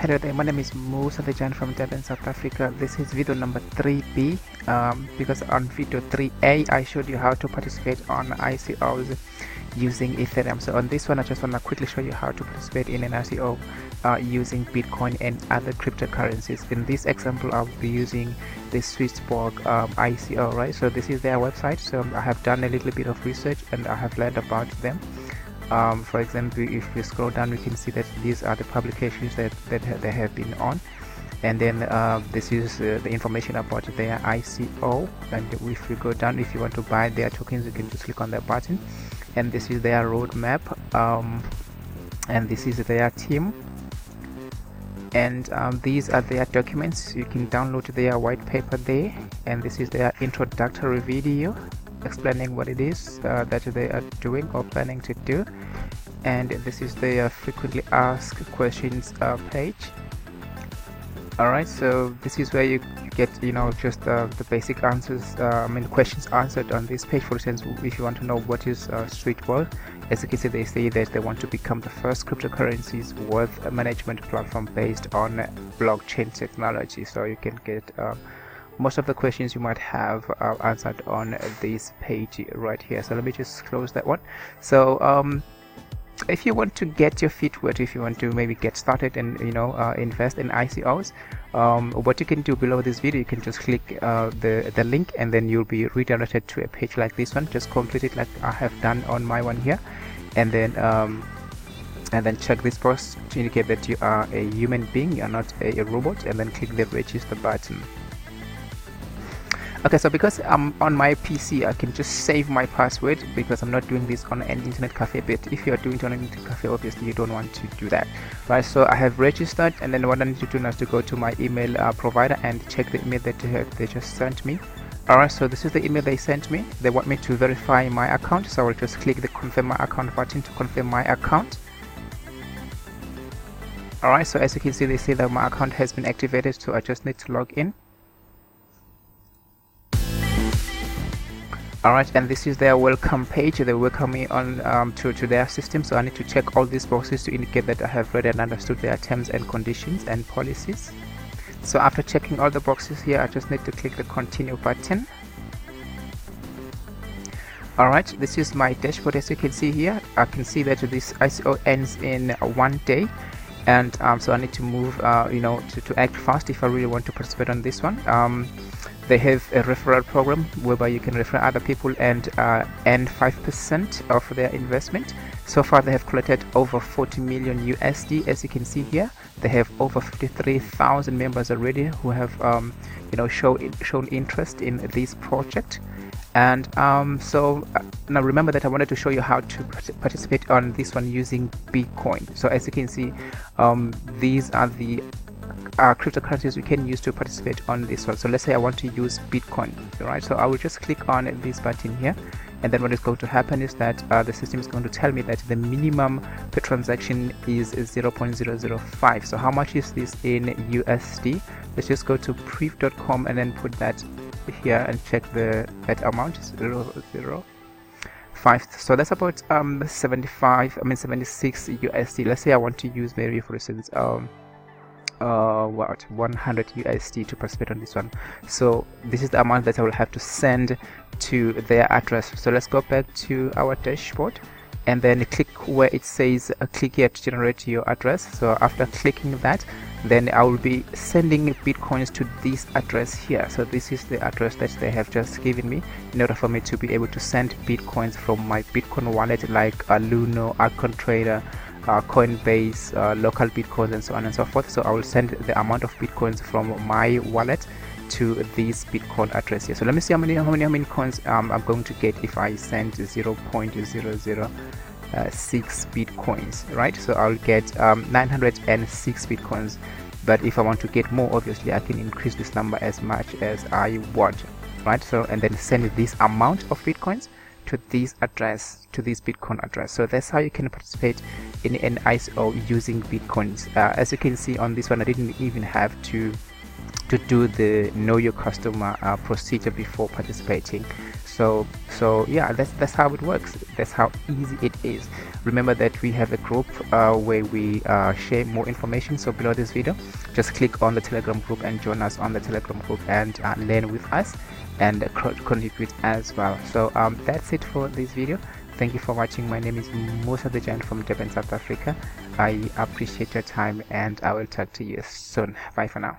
Hello there, my name is Musa Dejan from Durban, South Africa. This is video number 3B because on video 3A I showed you how to participate on ICOs using Ethereum. So on this one I just want to quickly show you how to participate in an ICO using Bitcoin and other cryptocurrencies. In this example I'll be using the Swissborg ICO, right? So this is their website. So I have done a little bit of research and I have learned about them. For example, if we scroll down, we can see that these are the publications that they have been on, and then this is the information about their ICO. And if you go down, if you want to buy their tokens, you can just click on that button, and this is their roadmap, and this is their team, and these are their documents. You can download their white paper there, and this is their introductory video explaining what it is that they are doing or planning to do, and this is the frequently asked questions page. Alright, so this is where you get, just the basic answers, questions answered on this page. For instance, if you want to know what is Swissborg, as you can see, they say that they want to become the first cryptocurrencies wealth management platform based on blockchain technology. So you can get most of the questions you might have answered on this page right here. So let me just close that one. So if you want to get your feet wet, if you want to maybe get started and invest in ICOs, what you can do below this video, you can just click the link, and then you'll be redirected to a page like this one. Just complete it like I have done on my one here, and then check this box to indicate that you are a human being, you are not a robot, and then click the register button. Okay, so because I'm on my PC, I can just save my password because I'm not doing this on an internet cafe. But if you are doing it on an internet cafe, obviously you don't want to do that, right? So I have registered, and then what I need to do now is to go to my email provider and check the email that they just sent me. Alright, so this is the email they sent me. They want me to verify my account, so I will just click the confirm my account button to confirm my account. Alright, so as you can see, they say that my account has been activated, so I just need to log in. Alright, and this is their welcome page. They welcome me on to their system, so I need to check all these boxes to indicate that I have read and understood their terms and conditions and policies. So after checking all the boxes here, I just need to click the continue button. Alright, this is my dashboard. As you can see here, I can see that this ICO ends in 1 day, and so I need to move to act fast if I really want to participate on this one. They have a referral program whereby you can refer other people and earn 5% of their investment. So far they have collected over 40 million USD. As you can see here, they have over 53,000 members already who have shown interest in this project. And so now remember that I wanted to show you how to participate on this one using Bitcoin. So as you can see, these are the cryptocurrencies we can use to participate on this one. So let's say I want to use Bitcoin, right? So I will just click on this button here, and then what is going to happen is that the system is going to tell me that the minimum per transaction is 0.005. So how much is this in USD? Let's just go to pref.com and then put that here and check that amount is 0.005. So that's about 76 USD. Let's say I want to use maybe, for instance, 100 USD to participate on this one. So this is the amount that I will have to send to their address. So let's go back to our dashboard, and then click where it says click here to generate your address. So after clicking that, then I will be sending Bitcoins to this address here. So this is the address that they have just given me in order for me to be able to send Bitcoins from my Bitcoin wallet, like Luno, Archon Trader, Coinbase, local Bitcoins, and so on and so forth. So I will send the amount of Bitcoins from my wallet to this Bitcoin address here. So let me see how many coins I'm going to get if I send 0.006 Bitcoins, right? So I'll get 906 Bitcoins. But if I want to get more, obviously I can increase this number as much as I want, right? So and then send this amount of Bitcoins to this address, to this Bitcoin address. So that's how you can participate in an ICO using Bitcoins. As you can see on this one, I didn't even have to do the know your customer procedure before participating. So yeah, that's how it works. That's how easy it is. Remember that we have a group where we share more information. So below this video, just click on the Telegram group and join us on the Telegram group and learn with us and contribute as well. So that's it for this video. Thank you for watching. My name is Musa the Giant from Durban, South Africa. I appreciate your time and I will talk to you soon. Bye for now.